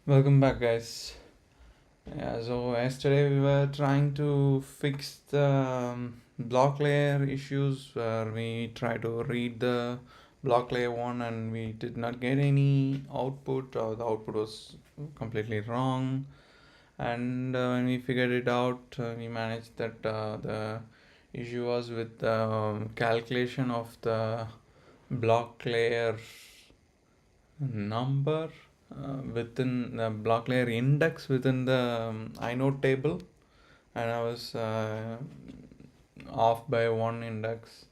Welcome back, guys. So yesterday we were trying to fix the block layer issues where we tried to read the block layer one and we did not get any output, or the output was completely wrong. And when we figured it out, we managed that the issue was with the calculation of the block layer number within the block layer index within the inode table, and I was off by one index.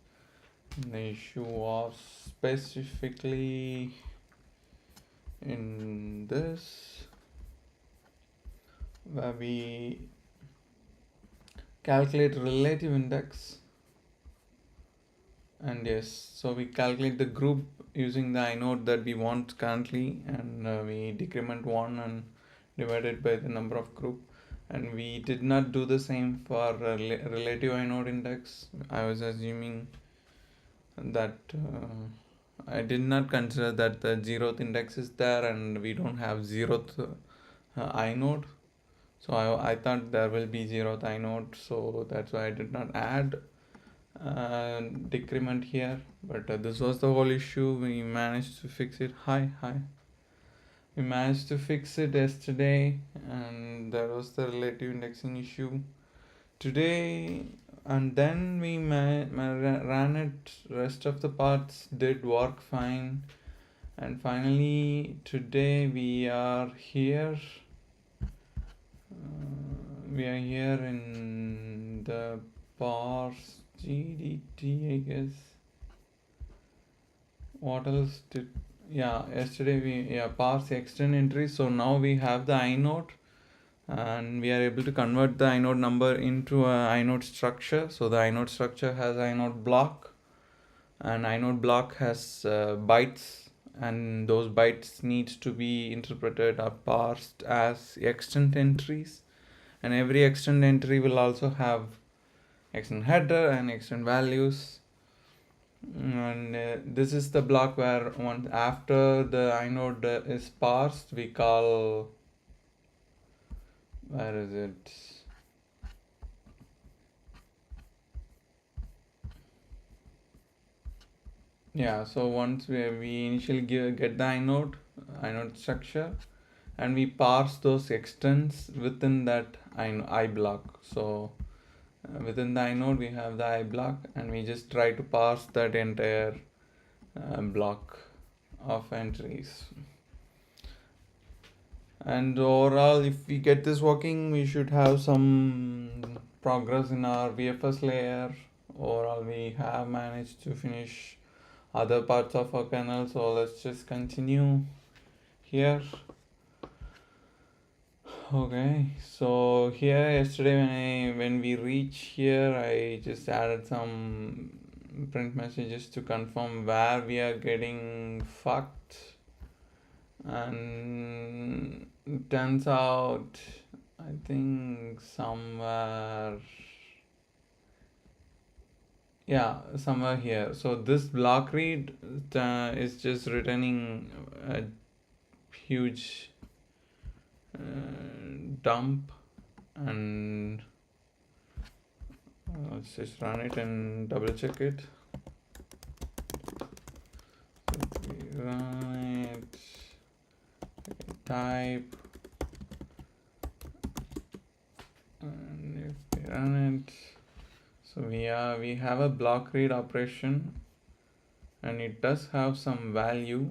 The issue was specifically in this, where we calculate relative index. And yes, so we calculate the group using the inode that we want currently, and we decrement one and divide it by the number of group. And we did not do the same for relative inode index. I was assuming that I did not consider that the zeroth index is there and we don't have zeroth inode. So I thought there will be zeroth inode, so that's why I did not add decrement here. But this was the whole issue. We managed to fix it. Hi. We managed to fix it yesterday, and that was the relative indexing issue today. And then we ran it. Rest of the parts did work fine, and finally today we are here. We are here in the parse GDT, I guess. What else did? Yeah, yesterday we parse extend entry. So now we have the inode, and we are able to convert the inode number into a inode structure. So the inode structure has inode block, and inode block has bytes, and those bytes needs to be interpreted or parsed as extend entries, and every extend entry will also have extend header and extend values. And this is the block where once after the inode is parsed, we call, where is it? Yeah, so once we initially get the inode structure, and we parse those extents within that I block. So within the inode we have the I block, and we just try to parse that entire block of entries. And overall, if we get this working, we should have some progress in our VFS layer. Overall, we have managed to finish other parts of our kernel, so let's just continue here. Okay, so here yesterday when we reach here, I just added some print messages to confirm where we are getting fucked, and it turns out I think somewhere here. So this block read is just returning a huge dump, and let's just run it and double check it. So if we run it, type, and if we run it, so we have a block read operation, and it does have some value.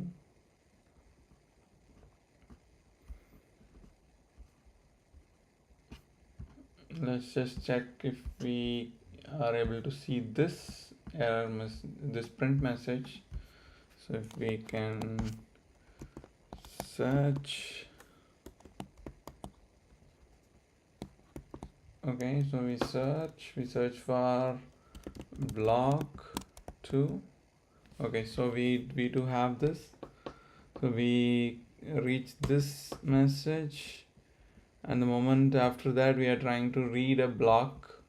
Let's just check if we are able to see this this print message. So if we can search. Okay, so we search for block 2. Okay, so we do have this. So we reach this message, and the moment after that we are trying to read a block,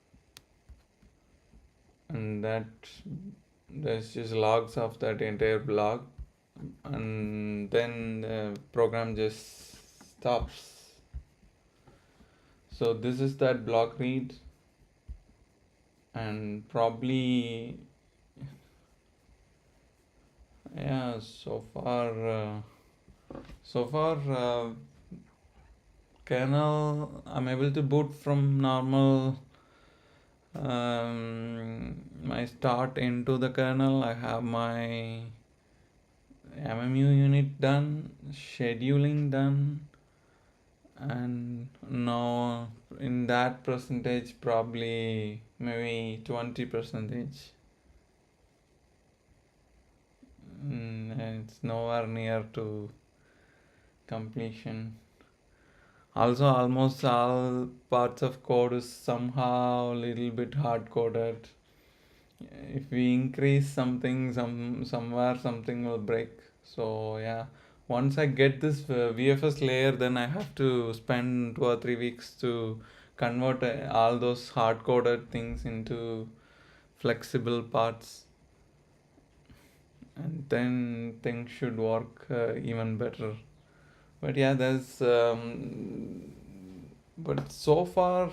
and there's just logs of that entire block, and then the program just stops. So this is that block read, and probably, yeah, so far kernel I'm able to boot from normal, my start into the kernel. I have my MMU unit done, scheduling done, and now in that percentage probably maybe 20 percentage. It's nowhere near to completion. Also, almost all parts of code is somehow a little bit hard coded. If we increase something, somewhere something will break. So yeah, once I get this VFS layer, then I have to spend 2 or 3 weeks to convert all those hard coded things into flexible parts, and then things should work even better. But yeah, but so far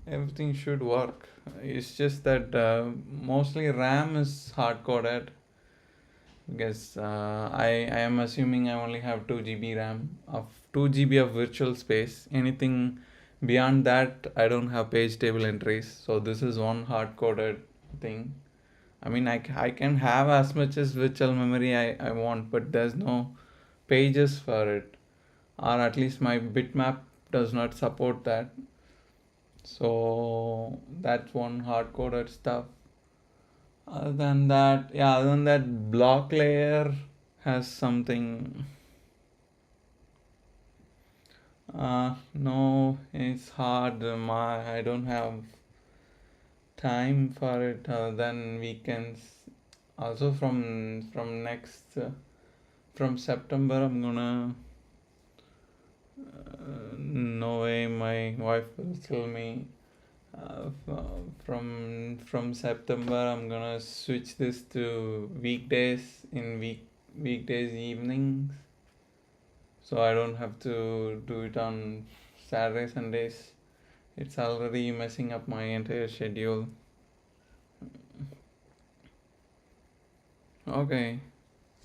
everything should work. It's just that mostly RAM is hard coded, because I am assuming I only have 2 GB RAM of 2 GB of virtual space. Anything beyond that, I don't have page table entries. So this is one hard coded thing. I mean, I can have as much as virtual memory I want, but there's no pages for it, or at least my bitmap does not support that. So that's one hard coded stuff. Other than that, block layer has something. No, it's hard. I don't have time for it other than weekends. Also, from September, I'm gonna. No way, my wife will kill me. From September, I'm gonna switch this to weekdays in weekdays evenings, so I don't have to do it on Saturday Sundays. It's already messing up my entire schedule. Okay,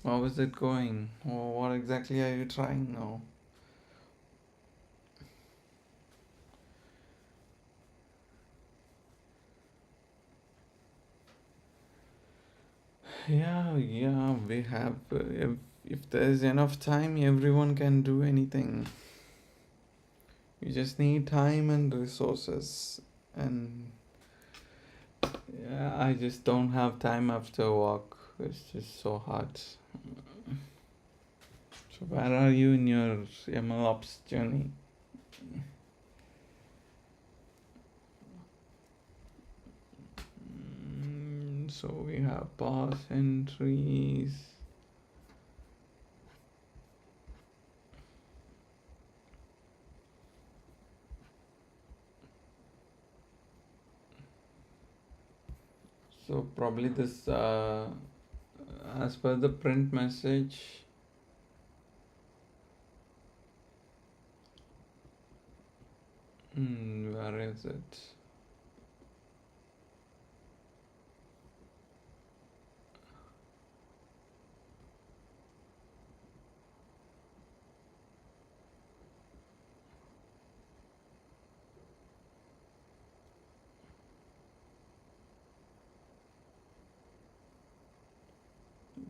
how is it going? What exactly are you trying now? Yeah, we have. If there's enough time, everyone can do anything. You just need time and resources. And yeah, I just don't have time after work. It's just so hard. So, where are you in your ML ops journey? So, we have parse entries. So, probably this, as per the print message, where is it?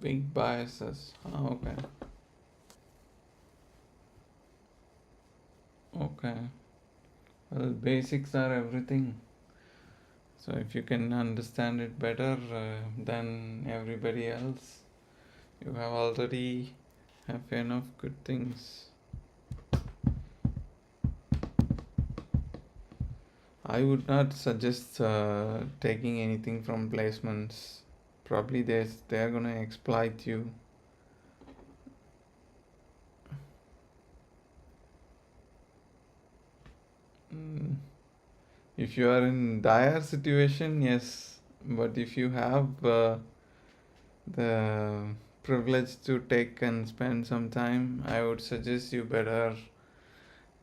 Big biases. Okay. Okay. Well, basics are everything. So if you can understand it better than everybody else, you have already have enough good things. I would not suggest taking anything from placements. Probably they're gonna exploit you. Mm. If you are in dire situation, yes. But if you have the privilege to take and spend some time, I would suggest you better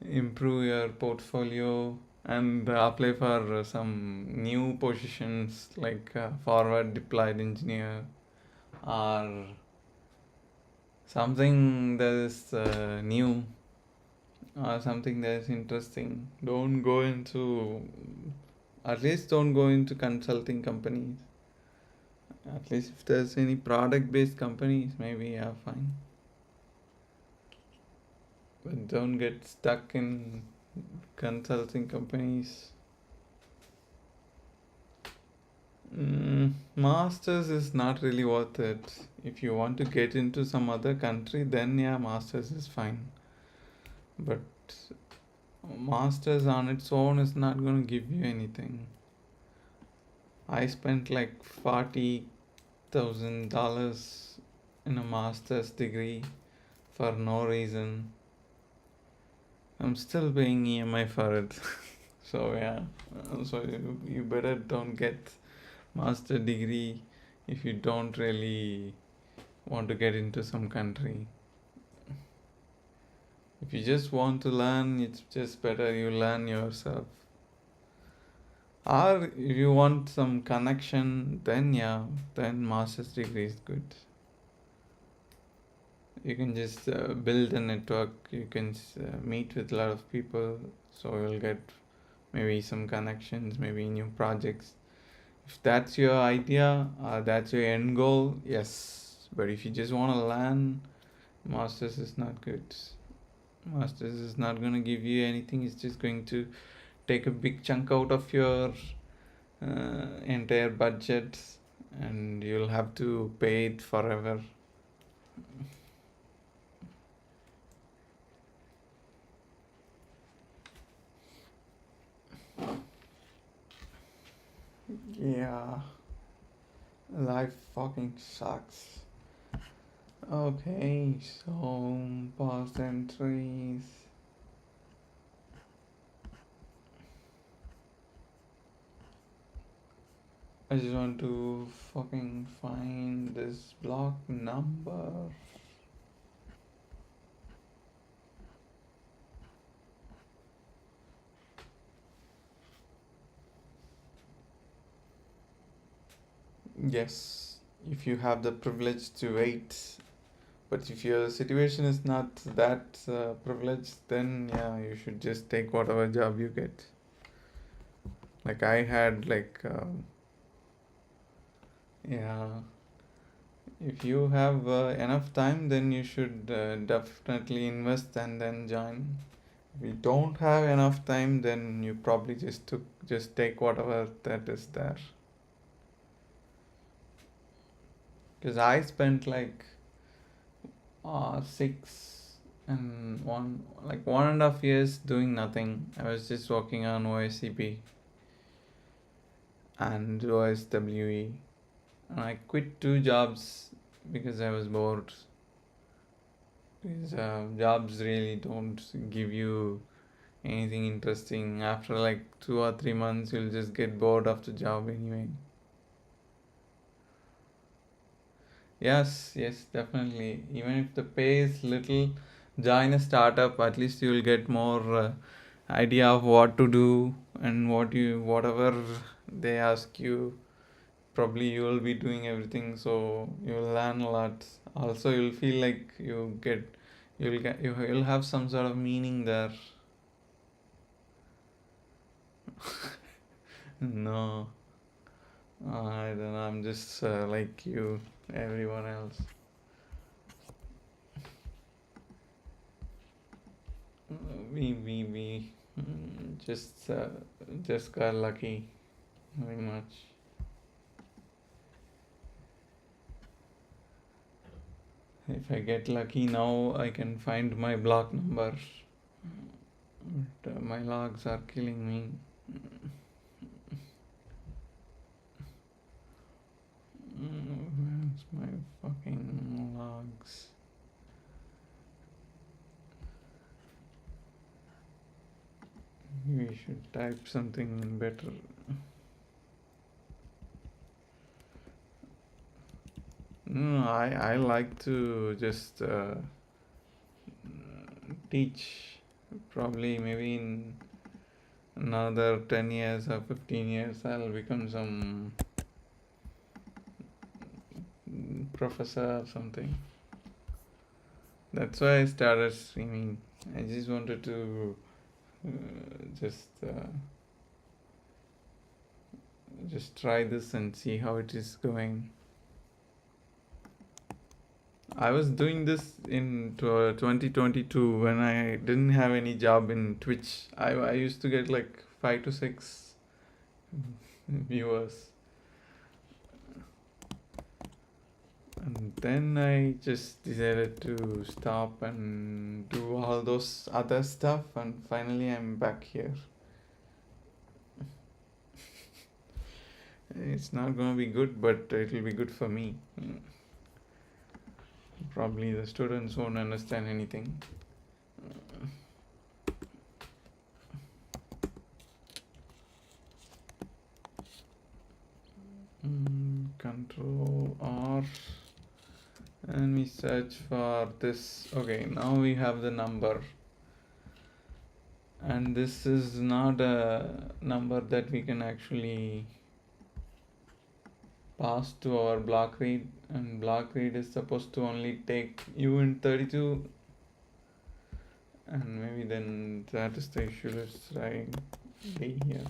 improve your portfolio and apply for some new positions like forward deployed engineer or something that is new or something that is interesting. Don't go into, at least don't go into consulting companies. At least if there's any product based companies, maybe yeah, fine. But don't get stuck in consulting companies. Masters is not really worth it. If you want to get into some other country, then yeah, masters is fine. But masters on its own is not going to give you anything. I spent like $40,000 in a master's degree for no reason. I'm still paying EMI for it. So yeah, so you better don't get master degree if you don't really want to get into some country. If you just want to learn, it's just better you learn yourself. Or if you want some connection, then yeah, then master's degree is good. You can just build a network. You can meet with a lot of people, so you'll get maybe some connections, maybe new projects. If that's your idea, that's your end goal, yes. But if you just want to learn, masters is not good. Masters is not going to give you anything. It's just going to take a big chunk out of your entire budget, and you'll have to pay it forever. Yeah, life fucking sucks. Okay, so past entries. I just want to fucking find this block number. Yes, if you have the privilege to wait. But if your situation is not that privileged, then yeah, you should just take whatever job you get. Like I had yeah, if you have enough time, then you should definitely invest and then join. If you don't have enough time, then you probably just take whatever that is there. Because I spent like 1.5 years doing nothing. I was just working on OSCP and OSWE, and I quit 2 jobs because I was bored. Because jobs really don't give you anything interesting. After like 2 or 3 months, you'll just get bored of the job anyway. Yes, definitely. Even if the pay is little, join a startup. At least you will get more idea of what to do and whatever they ask you. Probably you will be doing everything, so you will learn a lot. Also, you'll feel like you'll have some sort of meaning there. No, I don't know. I'm just like you, everyone else. We just got lucky, very much. If I get lucky now, I can find my block number. But my logs are killing me. Where's my fucking logs? We should type something better. No, I like to just teach. Probably maybe in another 10 years or 15 years I'll become some professor or something. That's why I started streaming. I just wanted to just try this and see how it is going. I was doing this in 2022 when I didn't have any job in Twitch. I used to get like 5 to 6 viewers. And then I just decided to stop and do all those other stuff, and finally I'm back here. It's not gonna be good, but it will be good for me. Probably the students won't understand anything. Control R, and we search for this. Okay, now we have the number, and this is not a number that we can actually pass to our block read, and block read is supposed to only take uint32, and maybe then that is the issue. Let's try D here.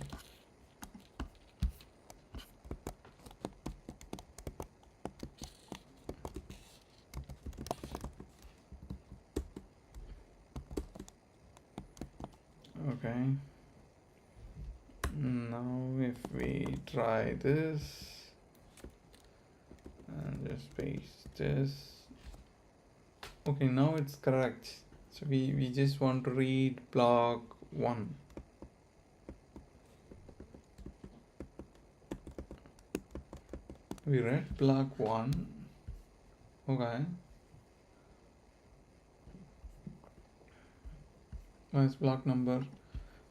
Okay, now if we try this and just paste this, okay, now it's correct. So we just want to read block 1. We read block 1. Okay, what's block number?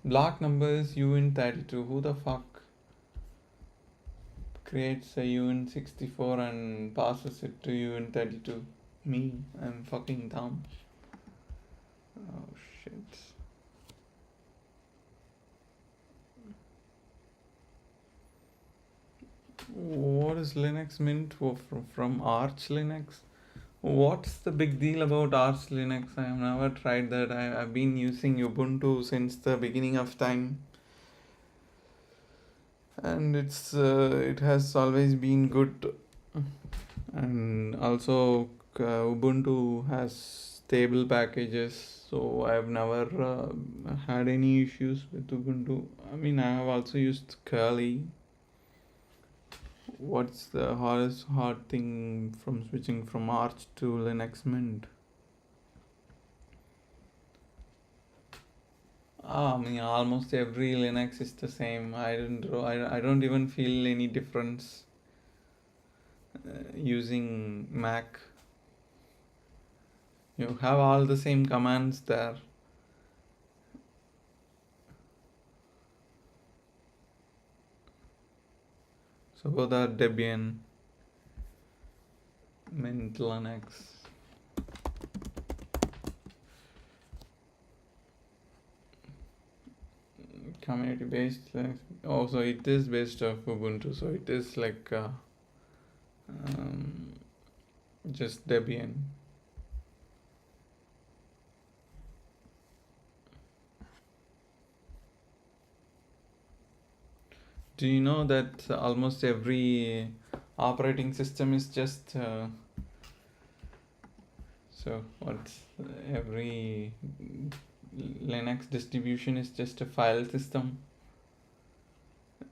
Block number is uint32. Who the fuck creates a uint64 and passes it to uint32? Me. I'm fucking dumb. Oh shit. What is Linux Mint from Arch Linux? What's the big deal about Arch Linux? I have never tried that. I've been using Ubuntu since the beginning of time, and it has always been good. And also Ubuntu has stable packages, so I've never had any issues with Ubuntu. I mean, I have also used Kali. What's the hard thing from switching from Arch to Linux Mint? I mean, almost every Linux is the same. I don't even feel any difference using Mac. You have all the same commands there. So both are Debian, Mint, Linux. Community based Linux. Also, it is based off Ubuntu, so it is like just Debian. Do you know that almost every operating system is just every Linux distribution is just a file system?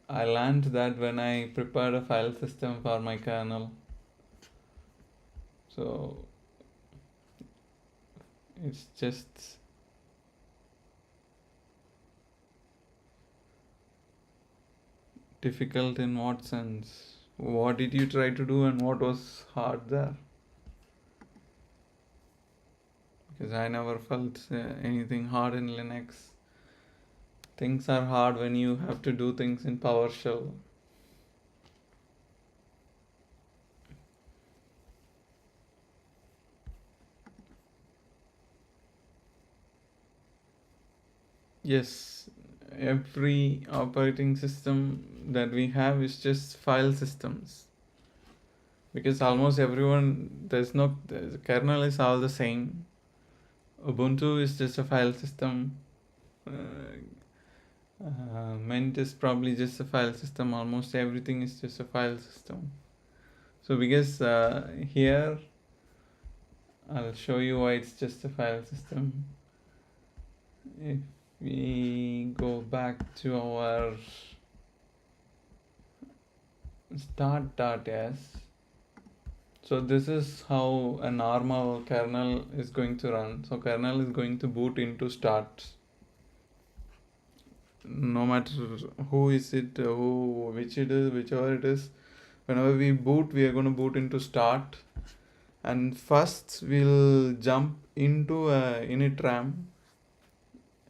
I learned that when I prepared a file system for my kernel. So it's just difficult in what sense? What did you try to do and what was hard there? Because I never felt anything hard in Linux. Things are hard when you have to do things in PowerShell. Yes, every operating system that we have is just file systems, because almost everyone, the kernel is all the same. Ubuntu is just a file system. Mint is probably just a file system. Almost everything is just a file system. So because here I'll show you why it's just a file system. If we go back to our start.s, so this is how a normal kernel is going to run. So kernel is going to boot into start. No matter who is it, which it is, whichever it is, whenever we boot, we are going to boot into start. And first we'll jump into a init RAM,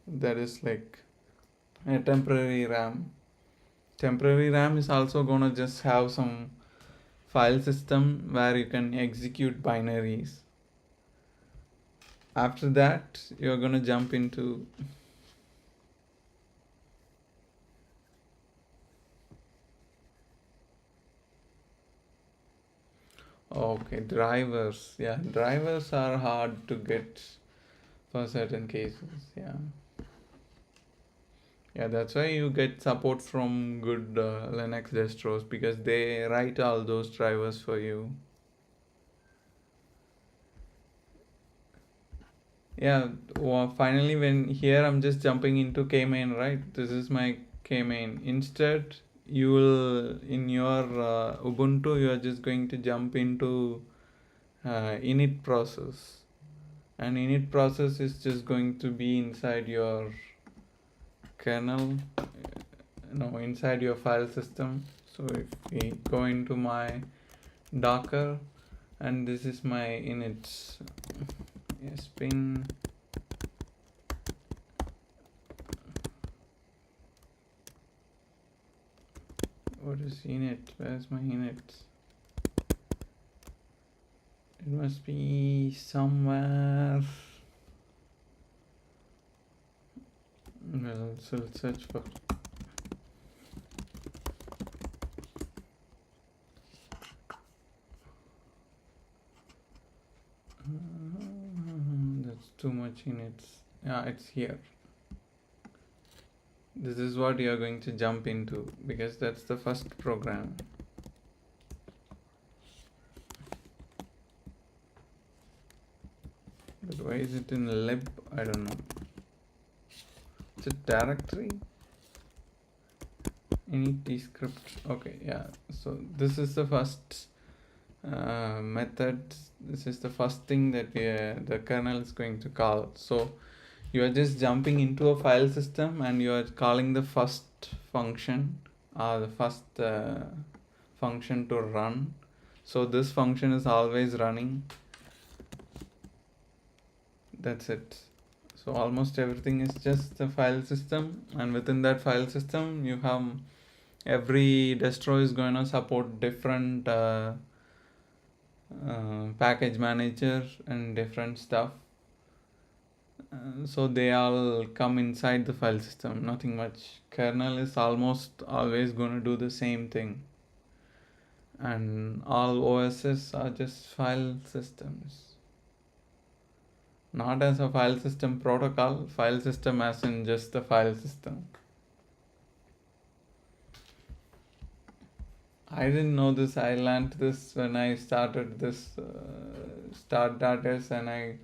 that is like a temporary RAM. Temporary RAM is also gonna just have some file system where you can execute binaries. After that, you're gonna jump into okay, drivers. Yeah, drivers are hard to get for certain cases. Yeah, that's why you get support from good Linux distros, because they write all those drivers for you. Yeah, well, finally, when here I'm just jumping into kmain, right? This is my kmain. Instead, you will, in your Ubuntu, you are just going to jump into init process. And init process is just going to be inside your kernel, inside your file system. So if we go into my Docker, and this is my init spin. What is init? Where's my init? It must be somewhere. Well, so let's search for. That's too much inits. Yeah, it's here. This is what you are going to jump into, because that's the first program. But why is it in lib? I don't know. It's a directory. Init script. Okay, yeah. So this is the first method. This is the first thing that the kernel is going to call. So you are just jumping into a file system and you are calling the first function, the first function to run. So this function is always running. That's it. So almost everything is just a file system, and within that file system you have every distro is going to support different package manager and different stuff. So they all come inside the file system, nothing much. Kernel is almost always going to do the same thing, and all OSs are just file systems. Not as a file system protocol, file system as in just the file system. I didn't know this. I learned this when I started this start.s, and I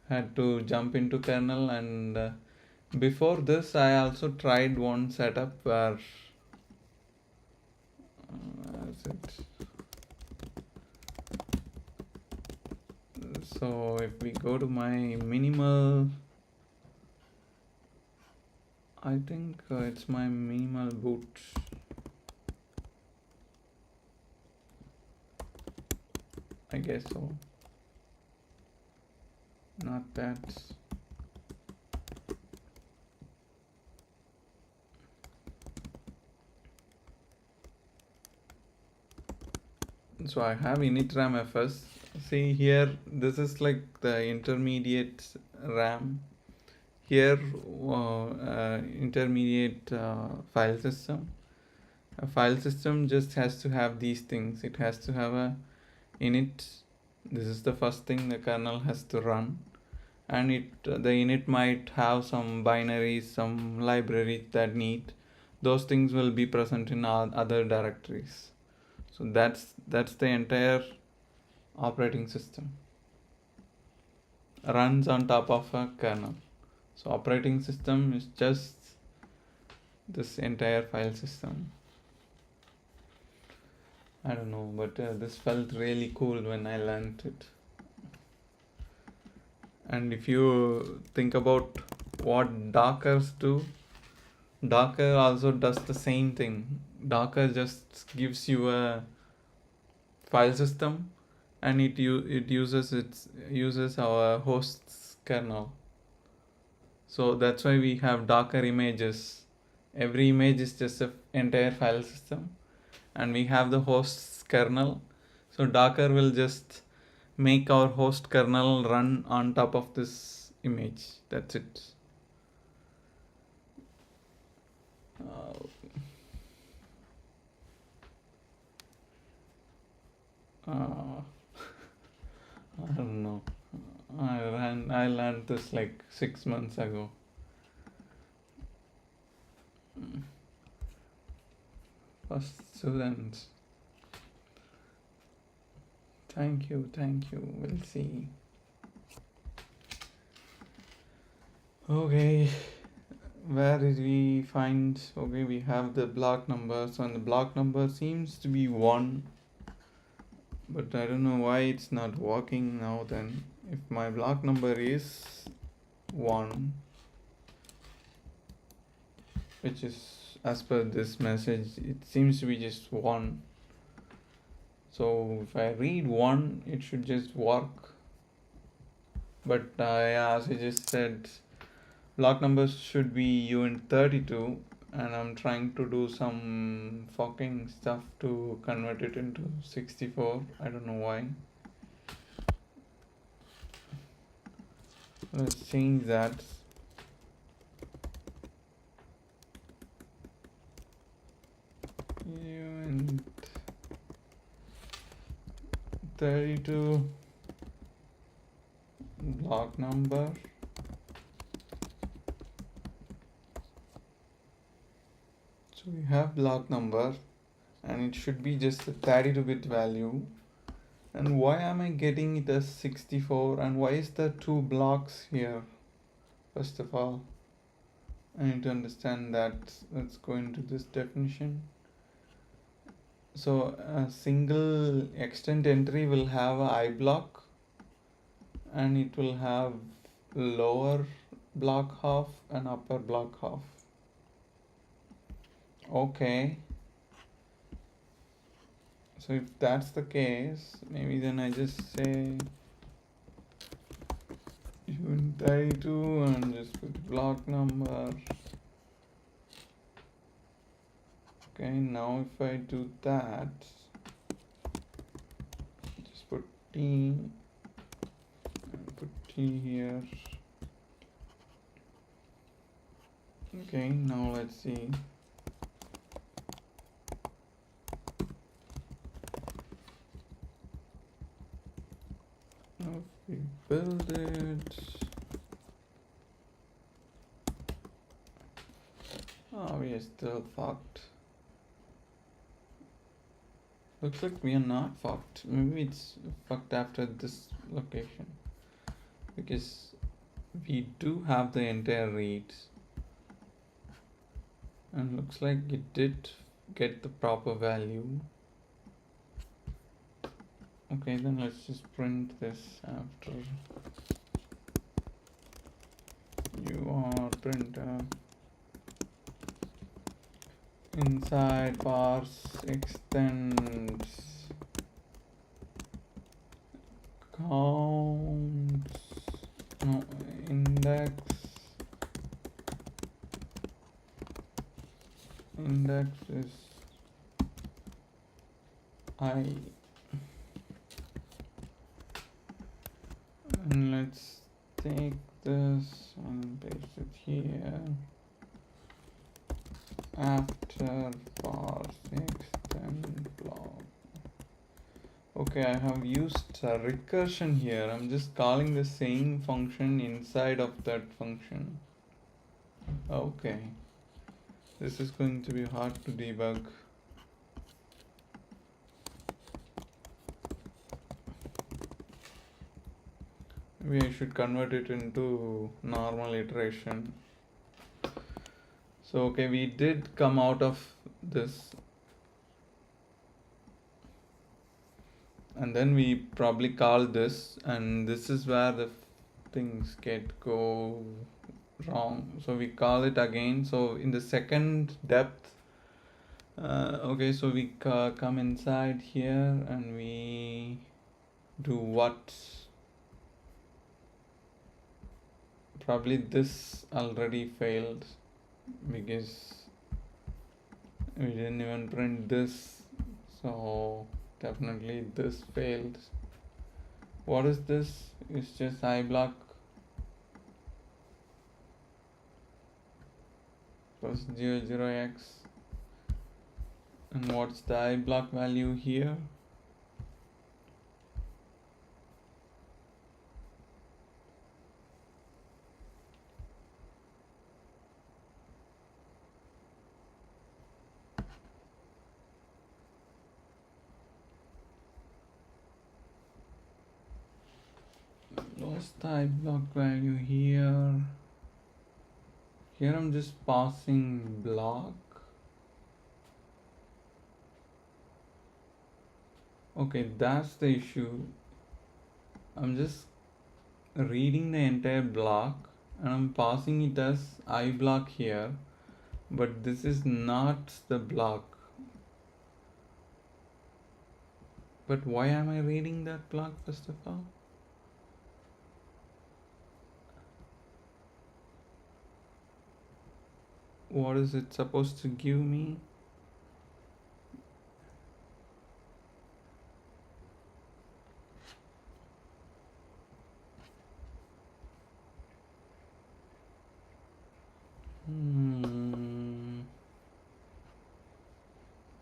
had to jump into kernel. And before this, I also tried one setup where so if we go to my minimal, I think it's my minimal boot. I guess so. Not that. So I have init RAM FS. See here, this is like the intermediate RAM. here intermediate file system. A file system just has to have these things. It has to have a init. This is the first thing the kernel has to run, and the init might have some binaries, some libraries that need. Those things will be present in other directories. So that's the entire operating system. Runs on top of a kernel. So operating system is just this entire file system. I don't know, but this felt really cool when I learned it. And if you think about what Dockers do, Docker also does the same thing. Docker just gives you a file system, and it uses our host's kernel. So that's why we have Docker images. Every image is just an entire file system, and we have the host's kernel. So Docker will just make our host kernel run on top of this image. That's it. I don't know. I learned this like 6 months ago. First students. Thank you. We'll see. Okay, where did we find? Okay, we have the block number. So, and the block number seems to be 1, but I don't know why it's not working now. Then, if my block number is 1, which is as per this message, it seems to be just 1. So if I read 1, it should just work. But yeah, as I just said, block numbers should be uint 32, and I'm trying to do some fucking stuff to convert it into 64. I don't know why. Let's change that. Uint 32 block number. So we have block number, and it should be just a 32-bit value. And why am I getting it as 64, and why is there 2 blocks here? First of all, I need to understand that. Let's go into this definition. So a single extent entry will have a I block, and it will have lower block half and upper block half. Okay. So if that's the case, maybe then I just say uint 32 and just put block number. Okay, now if I do that, just put T and put T here. Okay, now let's see. Now if we build it, oh, we are still fucked. Looks like we are not fucked. Maybe it's fucked after this location, because we do have the entire reads, and looks like it did get the proper value. Okay, then let's just print this after printer inside parse extends counts, no, index is I, and let's take this and paste it here after parse extend block. Okay, I have used recursion here. I'm just calling the same function inside of that function. Okay, this is going to be hard to debug. Maybe I should convert it into normal iteration. So okay, we did come out of this, and then we probably call this, and this is where the things go wrong. So we call it again. So in the second depth, okay, so we come inside here and we do what? Probably this already failed because we didn't even print this, so definitely this failed. What is this? It's just iBlock plus 00x. And what's the iBlock value here? What's the iBlock value here? Here I'm just passing block. Okay, that's the issue. I'm just reading the entire block and I'm passing it as iBlock here, but this is not the block. But why am I reading that block first of all? What is it supposed to give me?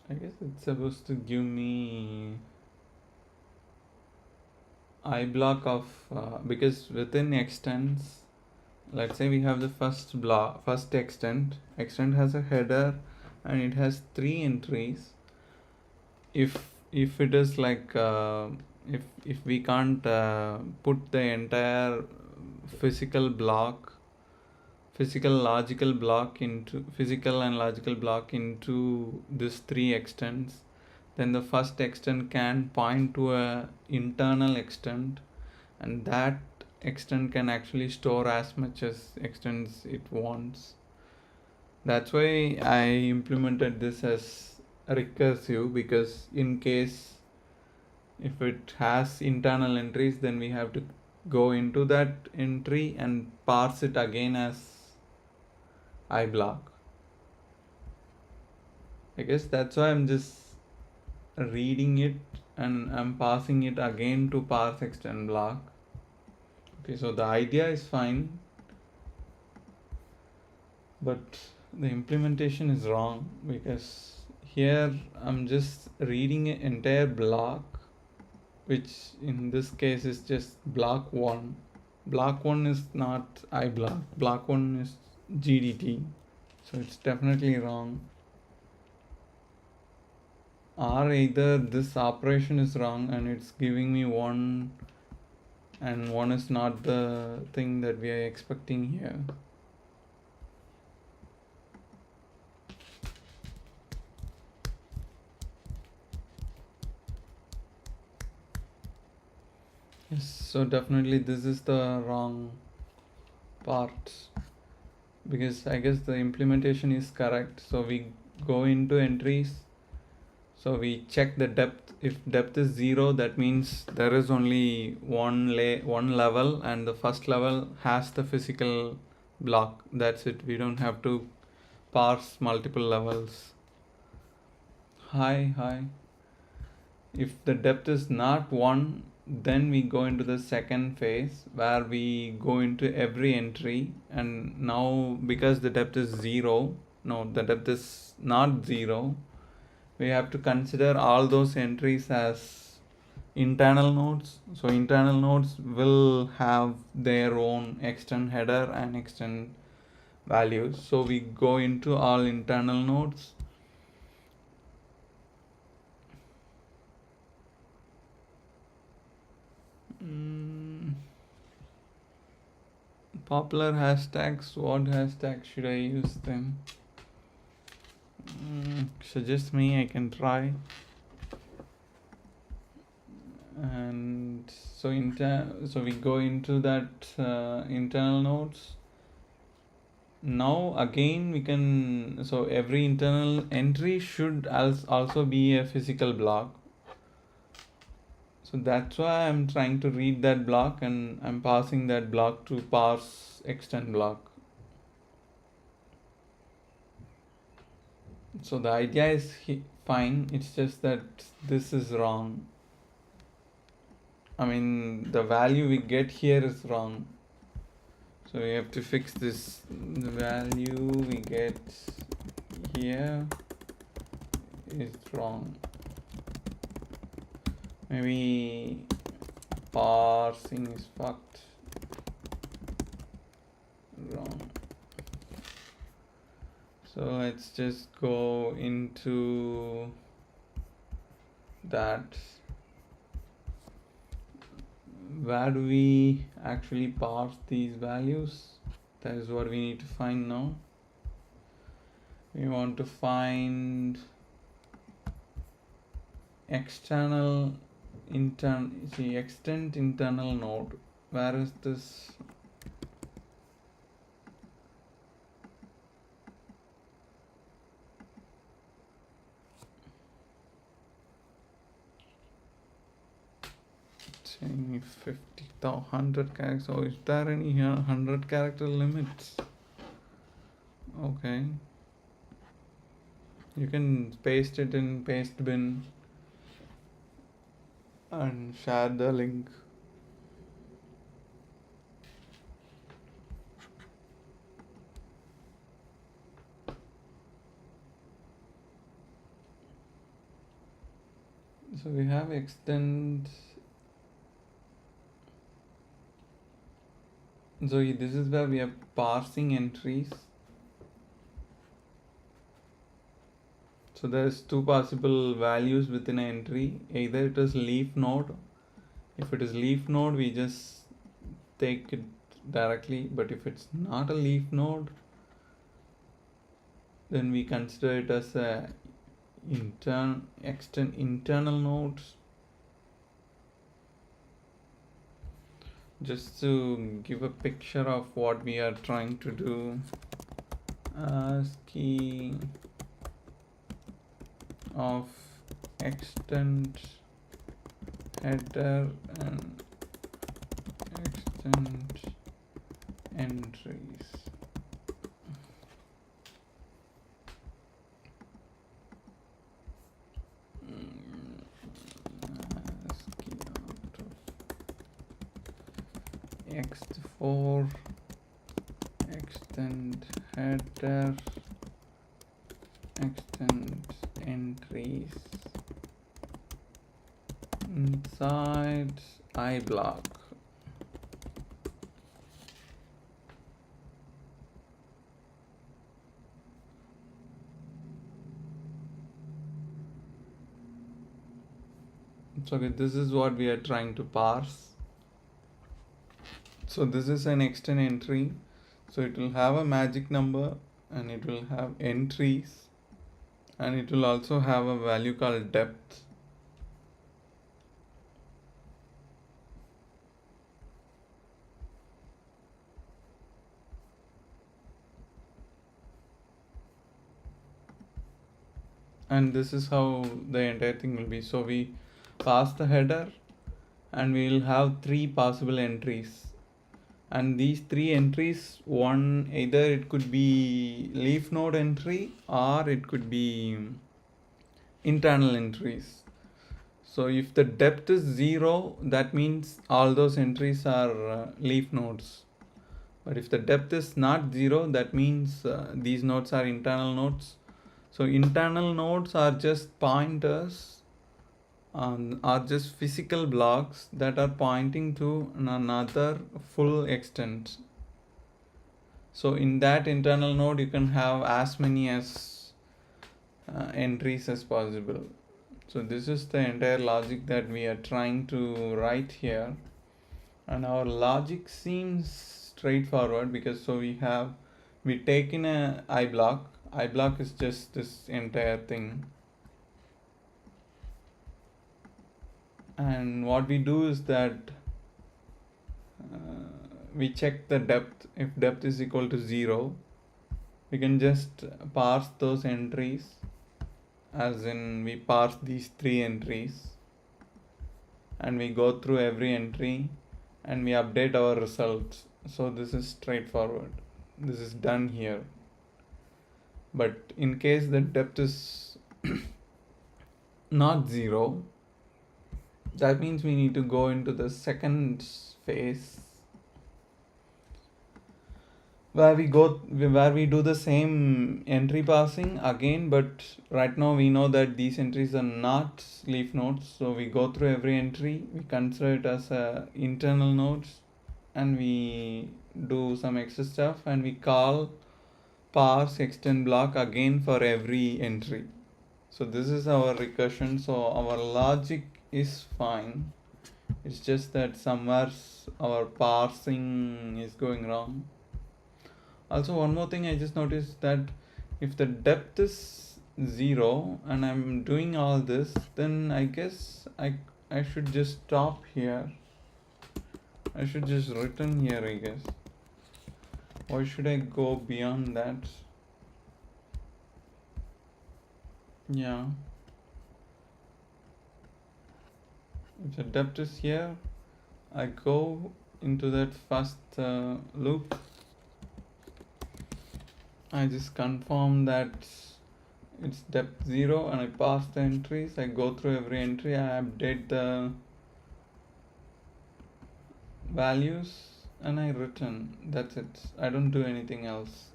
I guess it's supposed to give me iBlock of because within extents, let's say we have the first extent has a header and it has 3 entries. If it is like if we can't put the entire physical and logical block into this 3 extents, then the first extent can point to a internal extent, and that extent can actually store as much as extents it wants. That's why I implemented this as recursive, because in case if it has internal entries, then we have to go into that entry and parse it again as iBlock. I guess that's why I'm just reading it and I'm passing it again to parse extend block. Okay, so the idea is fine, but the implementation is wrong, because here I'm just reading an entire block, which in this case is just block 1. Block 1 is not iBlock, block 1 is GDT, so it's definitely wrong. Or either this operation is wrong and it's giving me 1 and 1 is not the thing that we are expecting here. Yes, so definitely this is the wrong part, because I guess the implementation is correct. So we go into entries, so we check the depth. If depth is 0, that means there is only one level, and the first level has the physical block. That's it. We don't have to parse multiple levels. Hi. If the depth is not 1, then we go into the second phase where we go into every entry, and now because the depth is 0, no, the depth is not 0, we have to consider all those entries as internal nodes. So internal nodes will have their own extend header and extend values. So we go into all internal nodes. Popular hashtags, what hashtags should I use them? Suggest me, I can try. And so we go into that internal nodes. Now again we can, so every internal entry should also be a physical block. So that's why I'm trying to read that block, and I'm passing that block to parse extend block. So the idea is fine, it's just that this is wrong. I mean, the value we get here is wrong. So we have to fix this. The value we get here is wrong. Maybe parsing is fucked. Wrong. So let's just go into that. Where do we actually parse these values? That is what we need to find now. We want to find extend internal node. Where is this? Saying 50 to 100 characters. So is there any 100 character limits? Okay. You can paste it in paste bin and share the link. So we have extend. So this is where we are parsing entries. So there's two possible values within an entry. Either it is leaf node. If it is leaf node, we just take it directly. But if it's not a leaf node, then we consider it as a internal nodes. Just to give a picture of what we are trying to do, ASCII of extend header and extend entries. ASCII out of ext4 extend header extend entries inside iBlock. So this is what we are trying to parse. So this is an extend entry. So it will have a magic number and it will have entries, and it will also have a value called depth. And this is how the entire thing will be. So we pass the header and we will have three possible entries, and these three entries, one, either it could be leaf node entry or it could be internal entries. So if the depth is 0, that means all those entries are leaf nodes. But if the depth is not 0, that means these nodes are internal nodes. So internal nodes are just pointers, are just physical blocks that are pointing to another full extent. So in that internal node, you can have as many as entries as possible. So this is the entire logic that we are trying to write here, and our logic seems straightforward because so we take in a I block. I block is just this entire thing, and what we do is that we check the depth. If depth is equal to 0, we can just parse those entries, as in we parse these 3 entries and we go through every entry and we update our results. So this is straightforward. This is done here. But in case the depth is not 0, that means we need to go into the second phase where we do the same entry passing again, but right now we know that these entries are not leaf nodes, so we go through every entry, we consider it as internal nodes, and we do some extra stuff, and we call parse extend block again for every entry. So this is our recursion. So our logic is fine, it's just that somewhere our parsing is going wrong. Also, one more thing I just noticed, that if the depth is 0 and I'm doing all this, then I guess I should just stop here. I should just return here, I guess. Why should I go beyond that? Yeah. If the depth is here, I go into that first loop. I just confirm that it's depth 0 and I pass the entries. I go through every entry, I update the values and I return. That's it. I don't do anything else.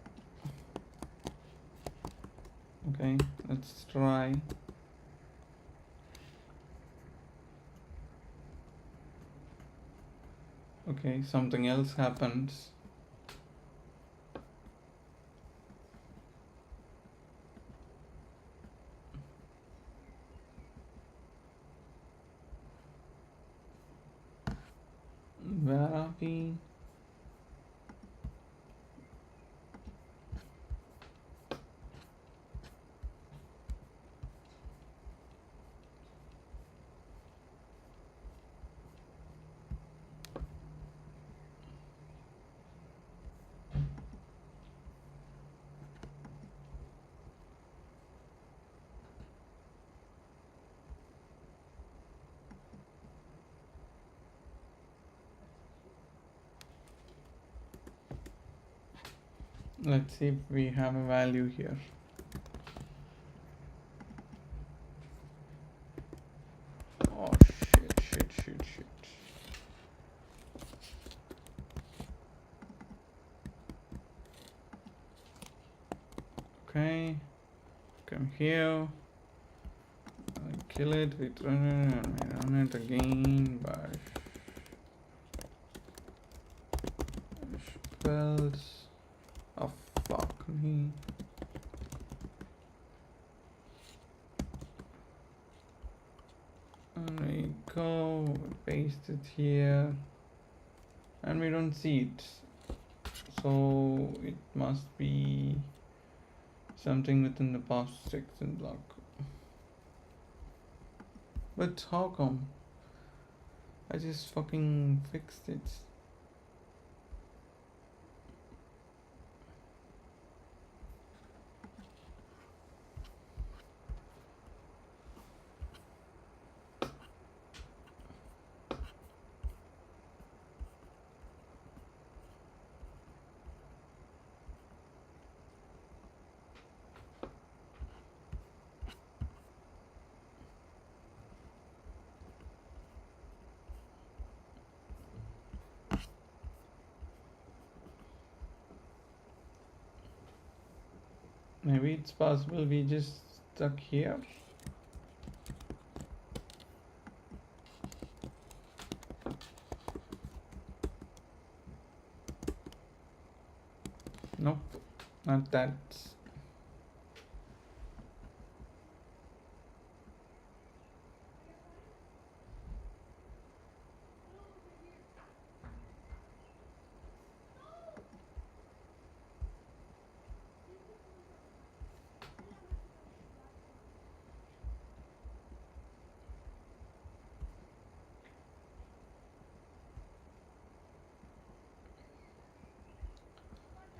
Okay, let's try. Okay, something else happens. Where are we? Let's see if we have a value here. Oh shit. Okay, come here. I kill it, we run it, and we run it again. Bash spells. Oh fuck me. And we go, paste it here, and we don't see it. So it must be something within the past section block. But how come? I just fucking fixed it. Maybe it's possible we just stuck here. Nope, not that.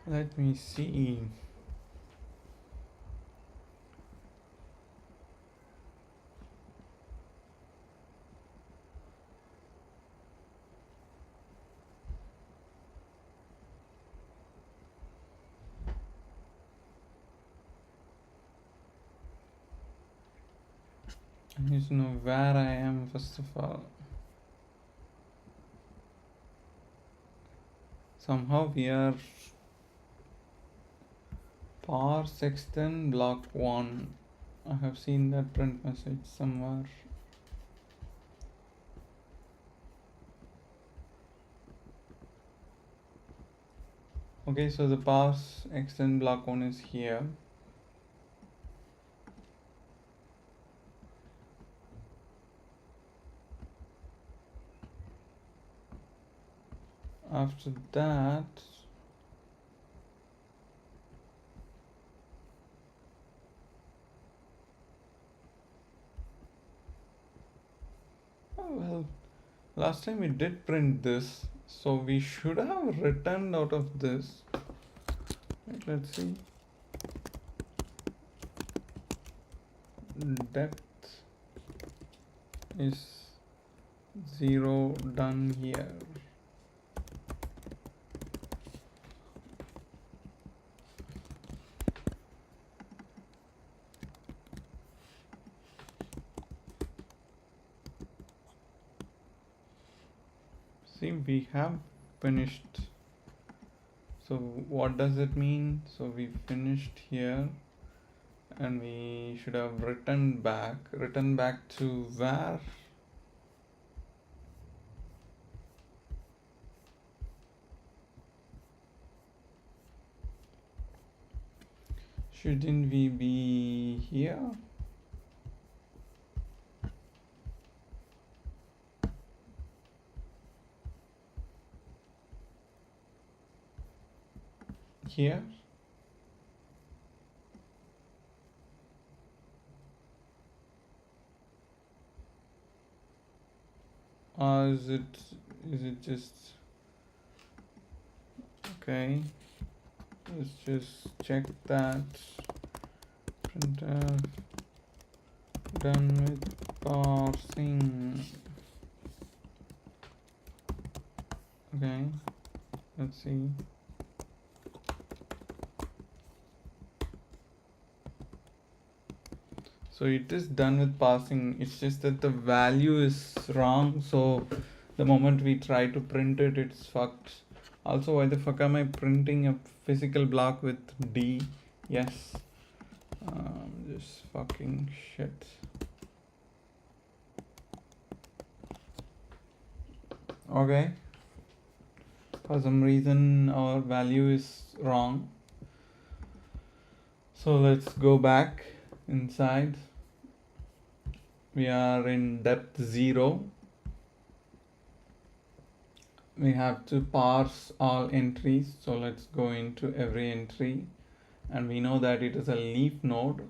Let me see. I need to know where I am first of all. Somehow we are parse extend block 1. I have seen that print message somewhere. Okay, so the parse extend block 1 is here. After that, oh well, last time we did print this, so we should have returned out of this. Right, let's see. Depth is 0 done here. See, we have finished. So what does it mean? So we finished here and we should have returned back to where? Shouldn't we be here? Here? Or is it just okay? Let's just check that. Printer done with parsing. Okay, let's see. So it is done with parsing. It's just that the value is wrong. So the moment we try to print it, it's fucked. Also, why the fuck am I printing a physical block with D? Yes. Just fucking shit. Okay. For some reason our value is wrong. So let's go back inside. We are in depth 0. We have to parse all entries. So let's go into every entry. And we know that it is a leaf node.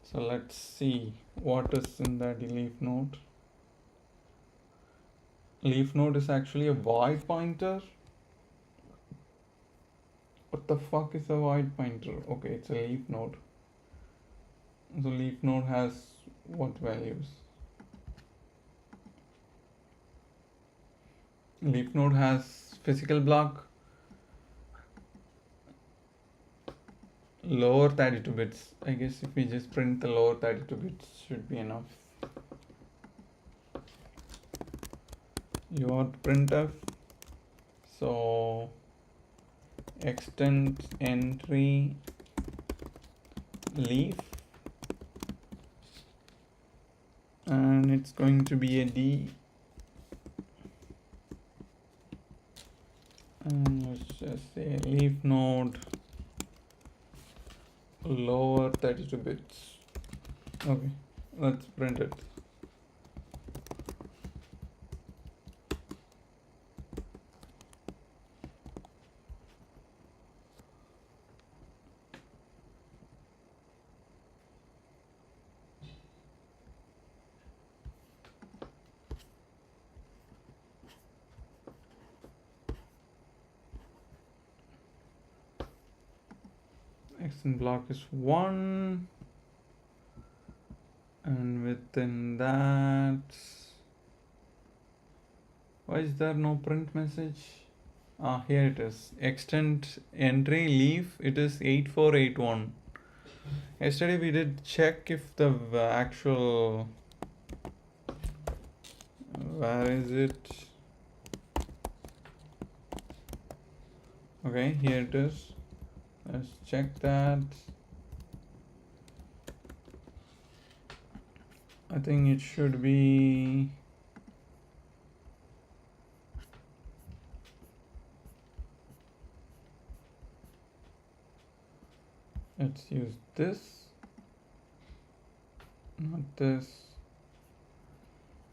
So let's see what is in that leaf node. Leaf node is actually a void pointer. What the fuck is a void pointer? Okay, it's a leaf node. So leaf node has what values? Leaf node has physical block, lower 32 bits. I guess if we just print the lower 32 bits should be enough. You want printf, so extend entry leaf, and it's going to be a D, and let's just say leaf node lower 32 bits. Okay, let's print it. Extend block is 1, and within that, why is there no print message? Here it is. Extend entry leaf, it is 8481. Yesterday we did check if the actual, where is it? Okay, here it is. Let's check that. I think it should be, let's use this, not this.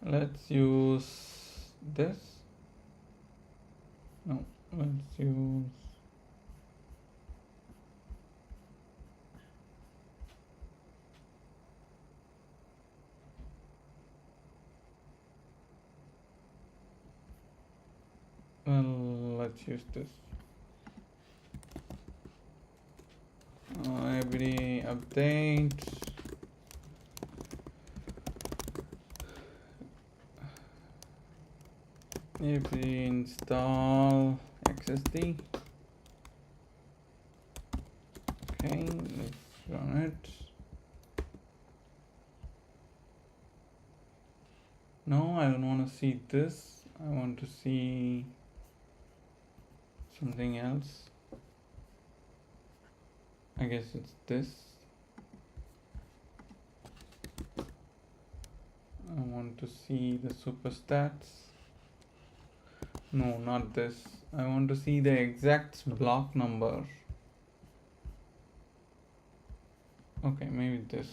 Let's use this. No, let's use, well, let's use this. Every update, every install XSD. Okay, let's run it. No, I don't want to see this. I want to see something else. I guess it's this. I want to see the superstats. No, not this. I want to see the exact block number. Okay, maybe this.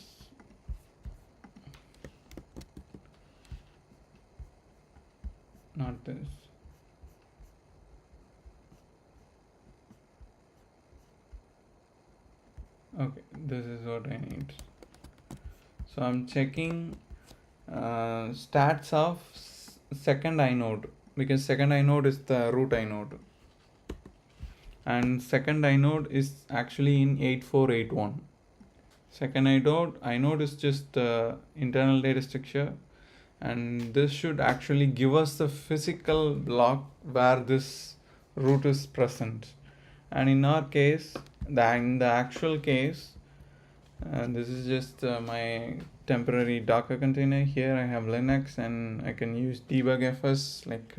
Not this. Okay, this is what I need. So I'm checking stats of second inode, because second inode is the root inode, and second inode is actually in 8481. Second inode is just the internal data structure, and this should actually give us the physical block where this root is present. And in our case, in the actual case, this is just my temporary Docker container. Here I have Linux, and I can use debugfs like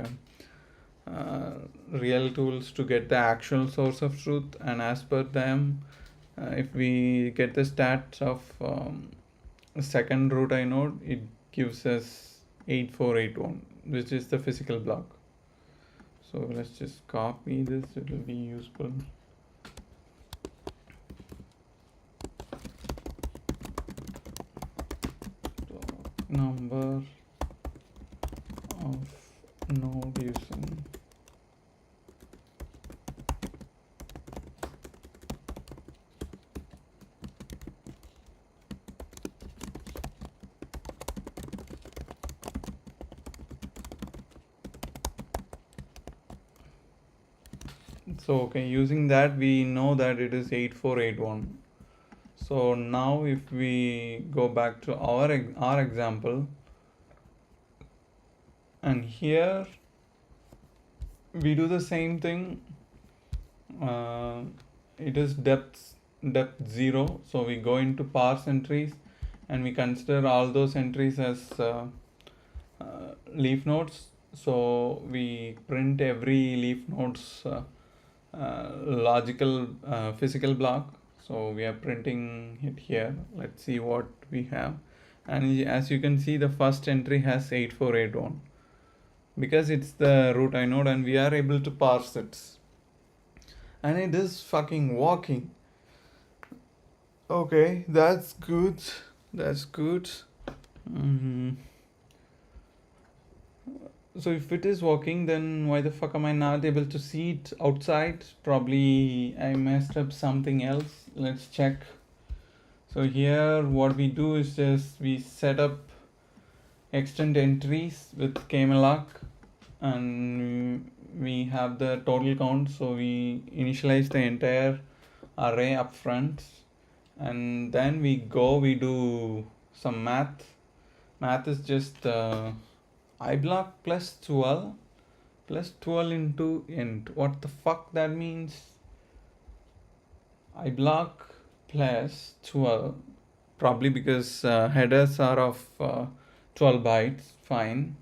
real tools to get the actual source of truth. And as per them, if we get the stats of second root inode, it gives us 8481, which is the physical block. So let's just copy this, it will be useful. Number of node using. So okay, using that we know that it is 8481. So now if we go back to our example, and here we do the same thing. It is depth 0, so we go into parse entries and we consider all those entries as leaf nodes. So we print every leaf nodes logical physical block. So we are printing it here. Let's see what we have. And as you can see, the first entry has 8481 because it's the root inode and we are able to parse it. And it is fucking working. Okay, that's good. That's good. Mm-hmm. So if it is working, then why the fuck am I not able to see it outside? Probably I messed up something else. Let's check. So here what we do is just we set up extend entries with kmalloc and we have the total count. So we initialize the entire array up front and then we do some math. Math is just I block plus 12 into int. What the fuck that means? I block plus 12, probably because headers are of 12 bytes, fine,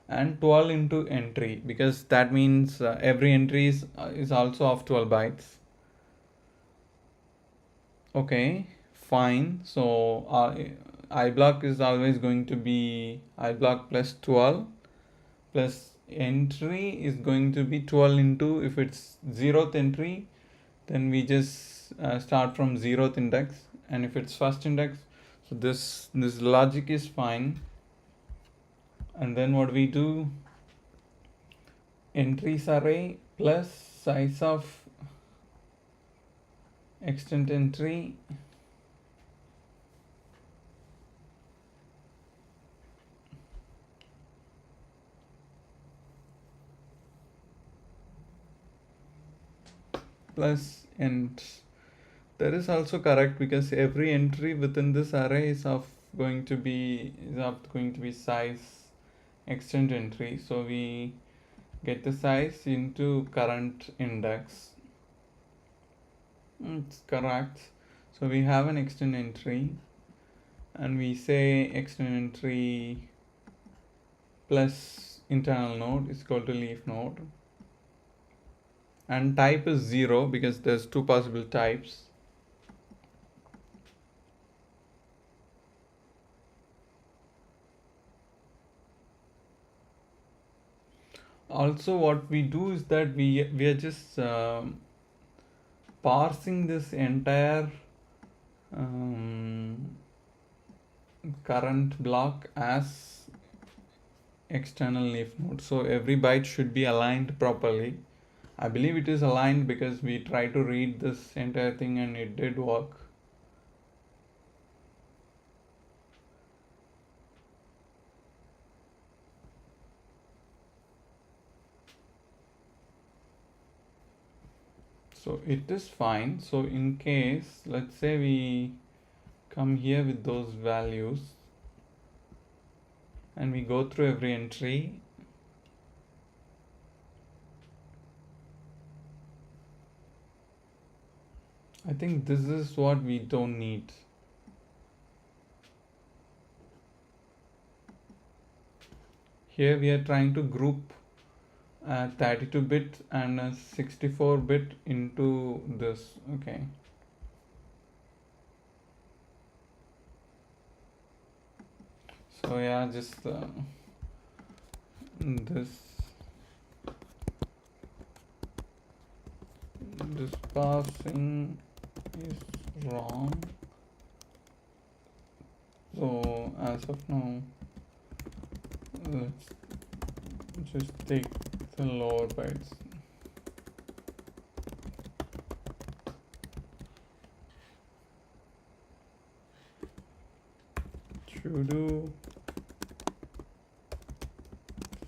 and 12 into entry because that means every entry is also of 12 bytes. Okay, fine. So I block is always going to be I block plus 12 plus entry is going to be 12 into, if it's 0th entry, then we just start from 0th index, and if it's first index, so this logic is fine. And then what we do, entries array plus size of extent entry plus int. That is also correct because every entry within this array is going to be size extent entry. So we get the size into current index. It's correct. So we have an extend entry and we say extend entry plus internal node is equal to leaf node, and type is 0 because there's two possible types. Also what we do is that we are just parsing this entire current block as external leaf node, so every byte should be aligned properly. I believe it is aligned because we tried to read this entire thing and it did work. So it is fine. So in case, let's say we come here with those values and we go through every entry, I think this is what we don't need. Here we are trying to group 32-bit and 64-bit into this. Okay. So yeah, just this parsing is wrong. So as of now, let's just take the lower bytes. Sudo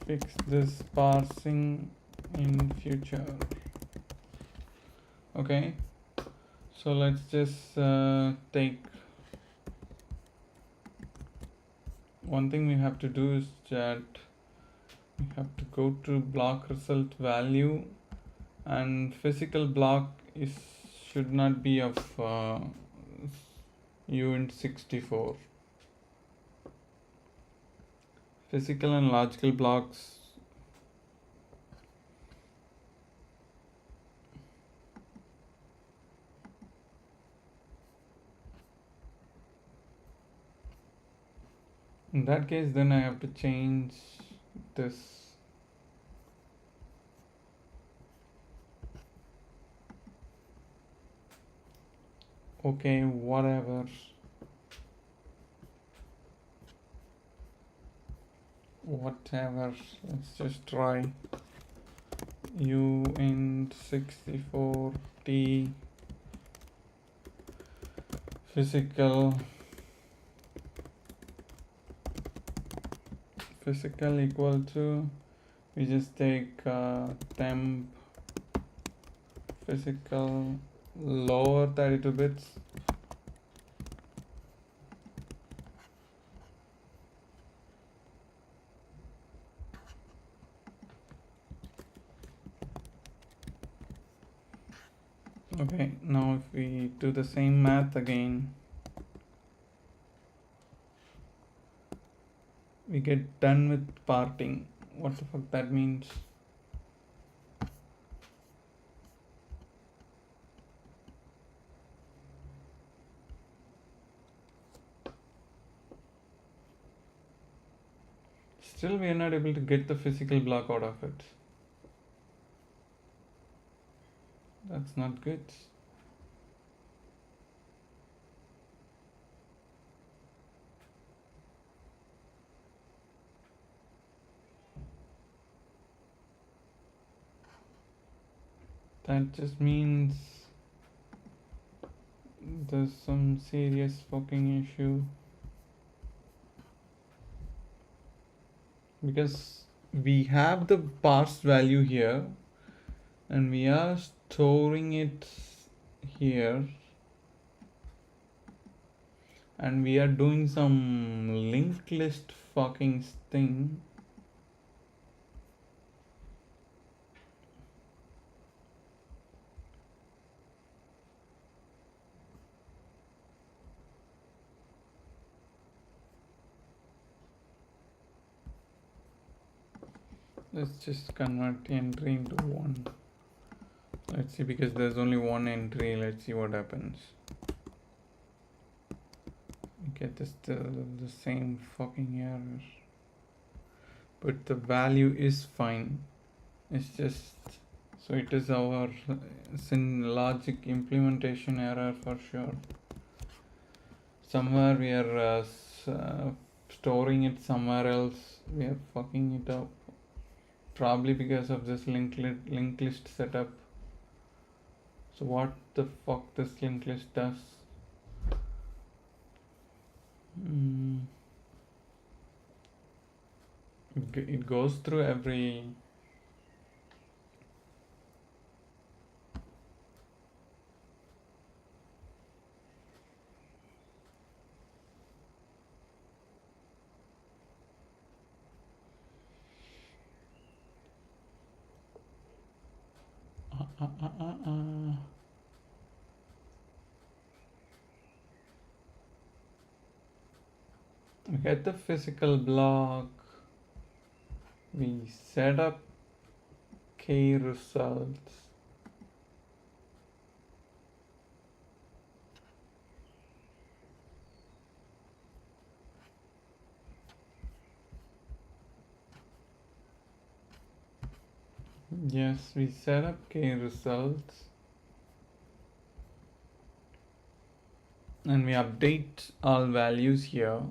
fix this parsing in future. Okay, so let's just take one thing we have to do is that we have to go to block result value, and physical block should not be of uint 64. Physical and logical blocks In that case, then I have to change this. Okay, whatever. Whatever. Let's just try. U in 64T physical equal to, we just take temp physical lower 32 bits. Okay, now if we do the same math again, we get done with parting. What the fuck that means? Still we are not able to get the physical block out of it. That's not good. That just means there's some serious fucking issue. Because we have the parsed value here and we are storing it here, and we are doing some linked list fucking thing. Let's just convert entry into 1. Let's see, because there's only one entry. Let's see what happens. We get this the same fucking error, but the value is fine. It's just, so it is our logic implementation error for sure. Somewhere we are storing it somewhere else. We are fucking it up. Probably because of this linked list setup. So what the fuck this linked list does? It goes through every we get the physical block, we set up key results, yes, we set up key results, and we update all values here.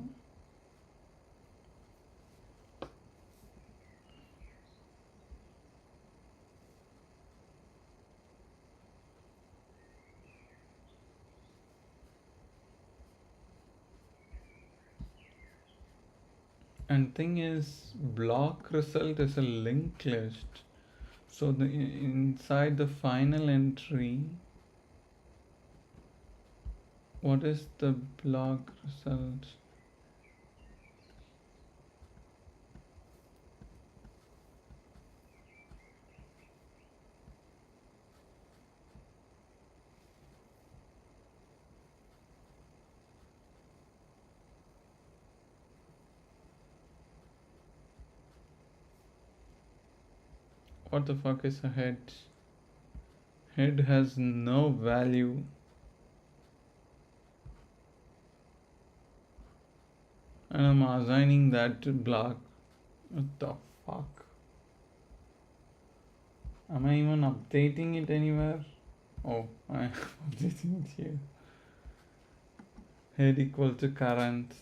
And thing is, block result is a linked list, so the inside the final entry, what is the block result? What the fuck is a head? Head has no value. and I'm assigning that to block. What the fuck? Am I even updating it anywhere? Oh, I'm updating it here. Head equal to current.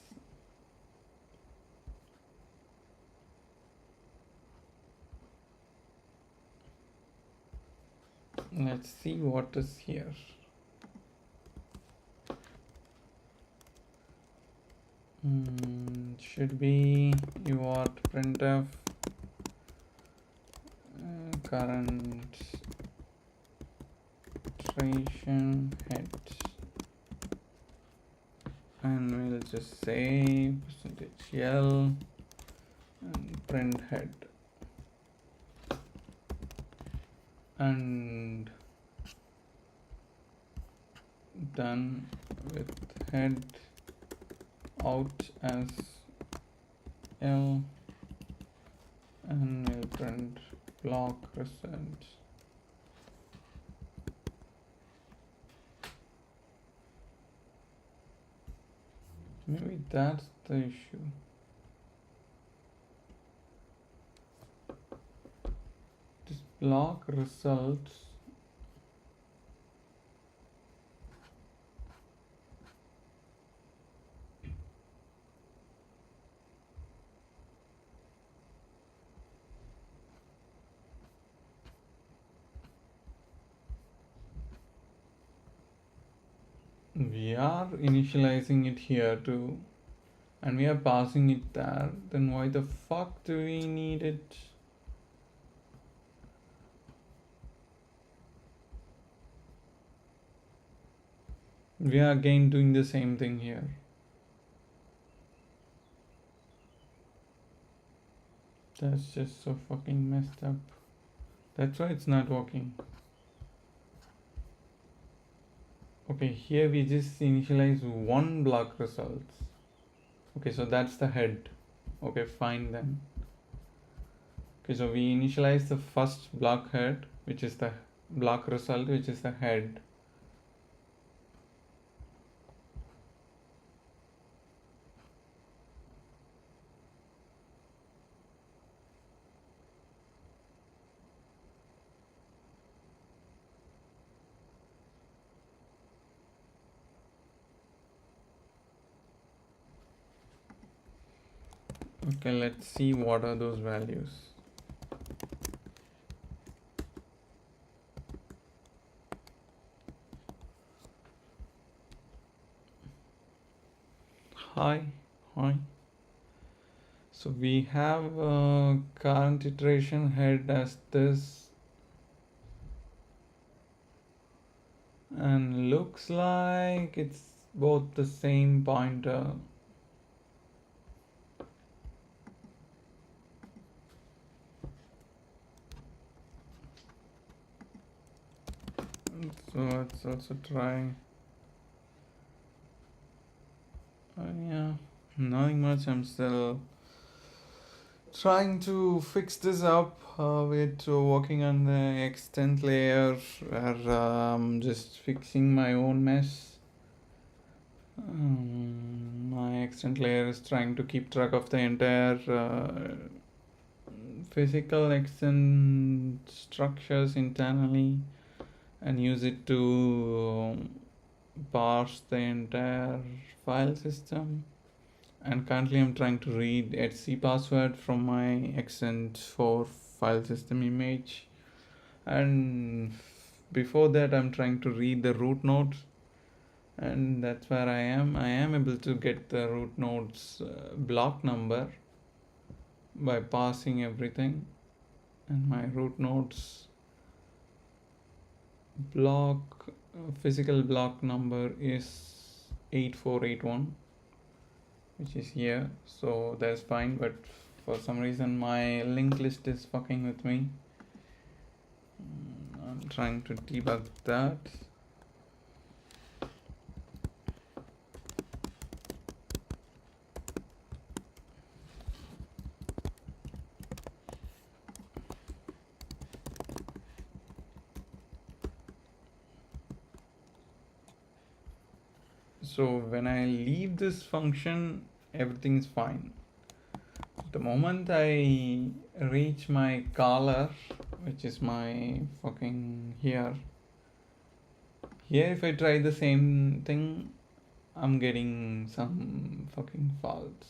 Let's see what is here. Should be your printf current iteration head, and we'll just say %l and print head, and done with head out as L, and we'll print block result. Maybe that's the issue. This block results we are initializing it here too, and we are passing it there. Then why the fuck do we need it? We are again doing the same thing here. That's just so fucking messed up. That's why it's not working. Okay, here we just initialize one block results. Okay, so that's the head. Okay, fine then. Okay, so we initialize the first block head, which is the block result, which is the head. Okay, let's see what are those values. Hi. So we have current iteration head as this, and looks like it's both the same pointer. So let's also try. Yeah, nothing much. I'm still trying to fix this up with working on the extent layer, where just fixing my own mess. My extent layer is trying to keep track of the entire physical extent structures internally and use it to parse the entire file system. And currently I'm trying to read etc password from my extent4 file system image, and before that I'm trying to read the root nodes, and that's where I am able to get the root nodes block number by passing everything, and my root nodes block physical block number is 8481, which is here, so that's fine. But for some reason my linked list is fucking with me. I'm trying to debug that. So when I leave this function, everything is fine. The moment I reach my collar, which is my fucking here if I try the same thing, I'm getting some fucking faults.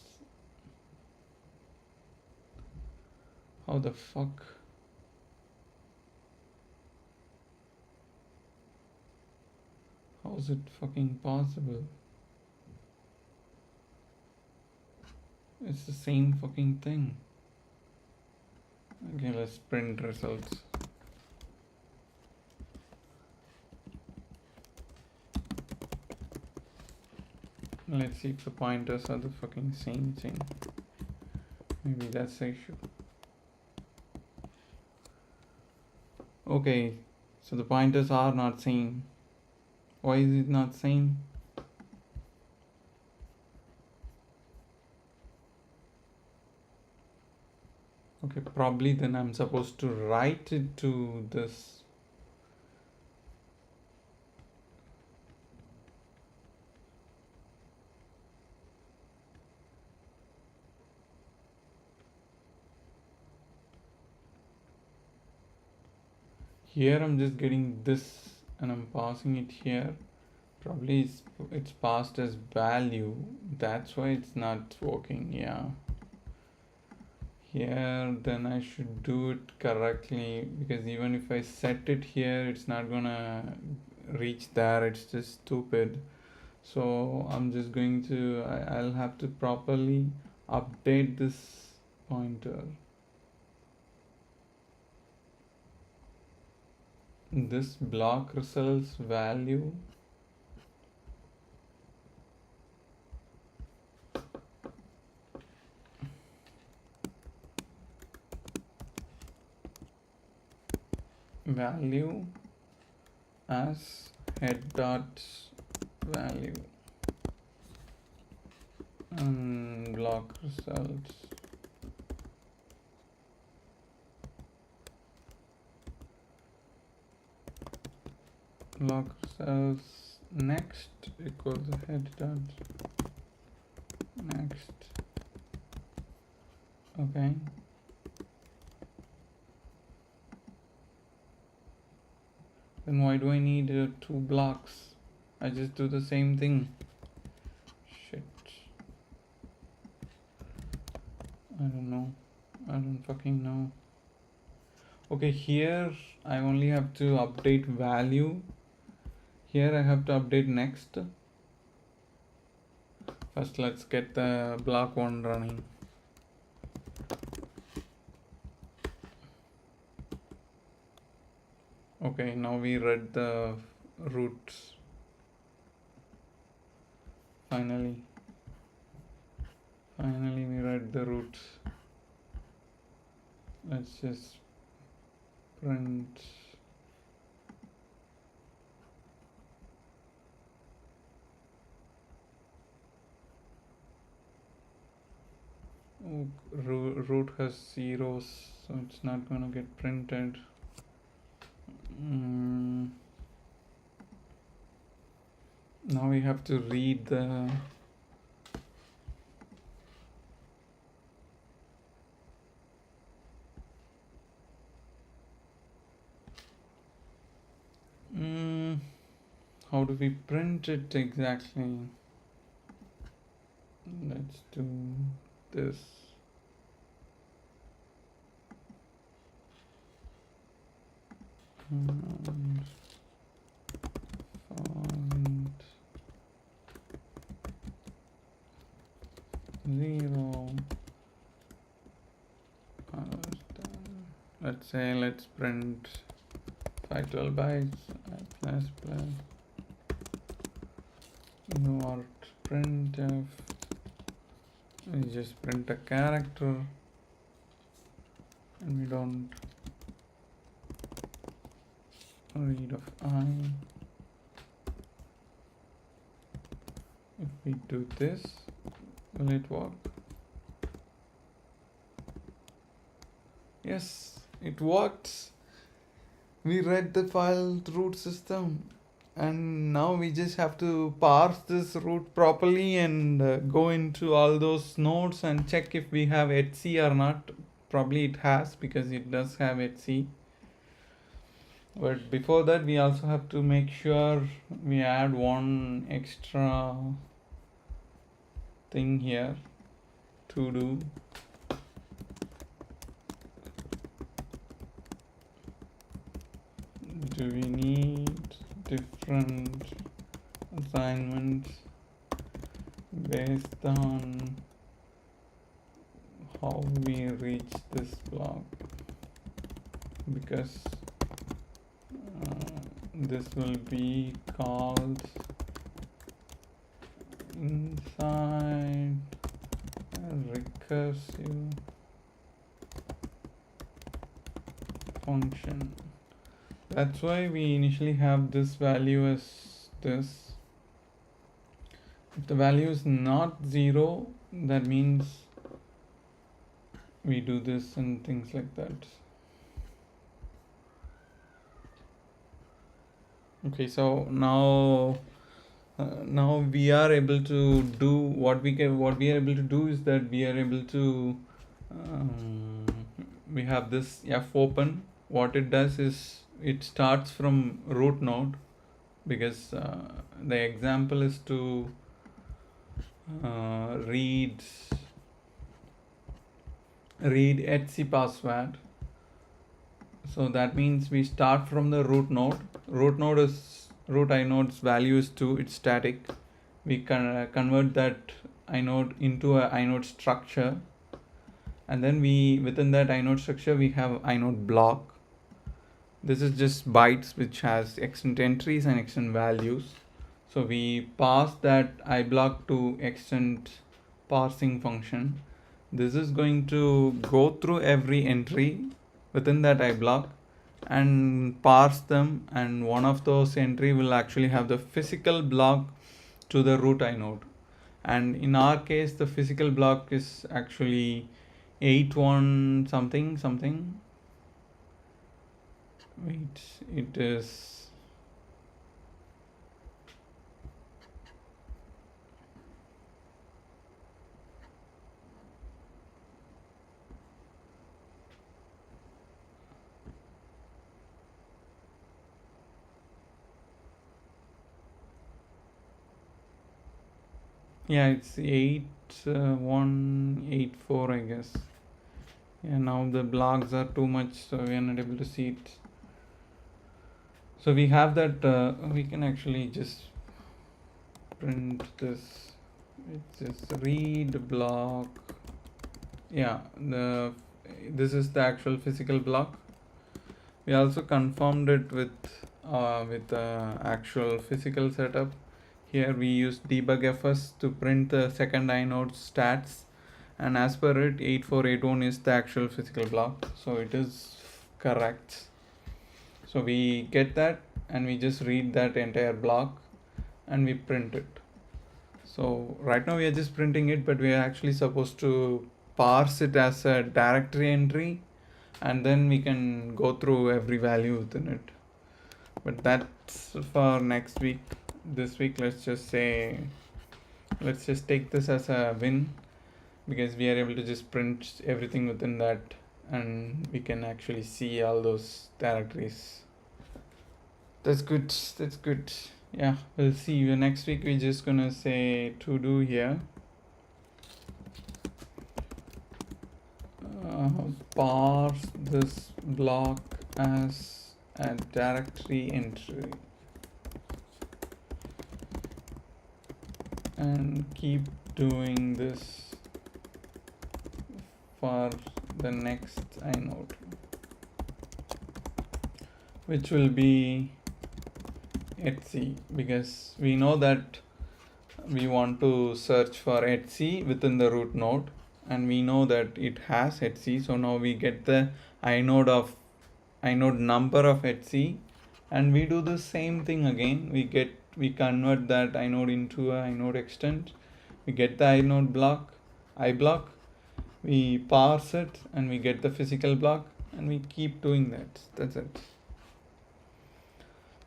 How the fuck? How is it fucking possible? It's the same fucking thing. Okay, let's print results. Let's see if the pointers are the fucking same thing. Maybe that's the issue. Okay, so the pointers are not same. Why is it not same? Okay, probably then I'm supposed to write it to this. Here I'm just getting this and I'm passing it here. Probably it's passed as value. That's why it's not working. Yeah. Here then I should do it correctly, because even if I set it here, it's not gonna reach there. It's just stupid. So I'm just going to I'll have to properly update this pointer. This block results value as head dot value and block results next equals head dot next. Okay, then why do I need 2 blocks? I just do the same thing. Shit, I don't know. I don't fucking know. Okay, here I only have to update value. Here I have to update next. First let's get the block 1 running. Okay, now we read the roots. Finally we read the roots. Let's just print root has zeros, so it's not gonna get printed. Now we have to read the how do we print it exactly? Let's do this. And find 0. Let's print 512 bytes plus not printf. We just print a character and we don't read of I. If we do this, will it work? Yes, it works. We read the file root system. And now we just have to parse this root properly and go into all those nodes and check if we have etc or not. Probably it has, because it does have etc. But before that, we also have to make sure we add one extra thing here to do. Do we need different assignments based on how we reach this block? Because this will be called inside a recursive function. That's why we initially have this value as this. If the value is not 0, that means we do this and things like that. Okay, so now we are able to do what we are able to do is that we are able to we have this f open. What it does is it starts from root node, because the example is to read etc password. So that means we start from the root node. Root inode's value is 2, it's static. We can convert that inode into a inode structure, and then within that inode structure we have inode block. This is just bytes which has extent entries and extent values. So we pass that iblock to extent parsing function. This is going to go through every entry within that iblock and parse them, and one of those entry will actually have the physical block to the root inode. And in our case, the physical block is actually 81 something. Wait, it is it's 8184, I guess. Yeah, now the blocks are too much, so we are not able to see it. So we have that, we can actually just print this. It's just read block. Yeah, this is the actual physical block. We also confirmed it with actual physical setup. Here we use debugfs to print the second inode stats, and as per it, 8481 is the actual physical block, so it is correct. So we get that and we just read that entire block and we print it. So right now we are just printing it, but we are actually supposed to parse it as a directory entry, and then we can go through every value within it. But that's for next week. This week, let's just take this as a win, because we are able to just print everything within that and we can actually see all those directories. That's good. Yeah, we'll see you next week. We're just gonna say to do here. Parse this block as a directory entry and keep doing this for the next inode, which will be etc, because we know that we want to search for etc within the root node, and we know that it has etc. So now we get the inode number of etc, and we do the same thing again. We convert that inode into a inode extent. We get the inode iblock. We parse it and we get the physical block, and we keep doing that.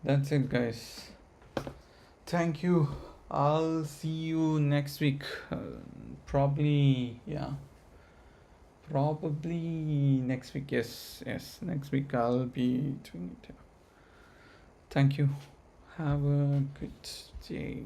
That's it, guys. Thank you. I'll see you next week. Probably, yeah. Probably next week. Yes. Next week I'll be doing it. Thank you. Have a good day.